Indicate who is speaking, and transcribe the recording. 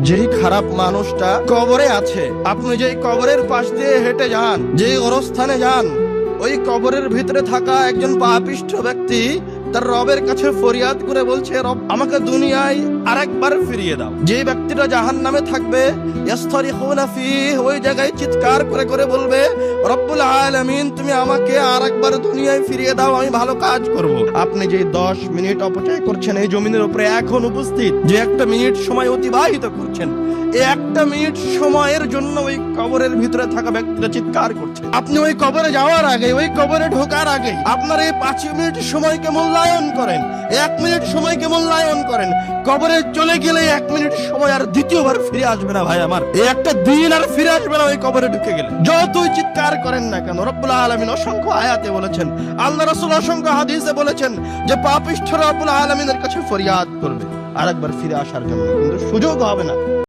Speaker 1: যেই খারাপ মানুষটা কবরে আছে, আপনি যেই কবরের পাশ দিয়ে হেঁটে যান, যেই গোরস্থানে যান, ওই কবরের ভিতরে থাকা একজন পাপিষ্ঠ ব্যক্তি তার রবের কাছে ফরিয়াদ করে বলছে, রব আমাকে দুনিয়ায় আরেকবার ফিরিয়ে দাও। যে ব্যক্তিটা জাহান্নামে থাকবে, ইস্তারিখুনা ফীহ, ওই জায়গায় চিৎকার করে করে বলবে, রব্বুল আলামিন তুমি আমাকে আরেকবার দুনিয়ায় ফিরিয়ে দাও, আমি ভালো কাজ করব। আপনি যে 10 মিনিট অপচয় করছেন এই জমিনের উপরে এখন উপস্থিত, যে একটা মিনিট সময় অতিবাহিত করছেন, এই একটা মিনিট সময়ের জন্য ওই কবরের ভিতরে থাকা ব্যক্তিটা চিৎকার করছে। আপনি ওই কবরে যাওয়ার আগে, ওই কবরে ঢোকার আগে আপনার এই 5 মিনিট সময়কে মূল্যায়ন করেন, 1 মিনিট সময়কে মূল্যায়ন করেন। কবরে চলে গেলে 1 মিনিট সময় আর দ্বিতীয়বার ফিরে আসবে না ভাই আমার, এই একটা দিন আর ফিরে আসবে না ওই কবরে ঢুকে গেলে। যতই চিৎকার করেন না কেন, রব্বুল আলামিন অসংখ্য আয়াতে বলেছেন, আল্লাহ রাসূল অসংখ্য হাদিসে বলেছেন যে পাপিষ্ঠ রব্বুল আলামিনের কাছে ফরিয়াদ করবে আরেকবার ফিরে আসার জন্য, কিন্তু সুযোগ হবে না।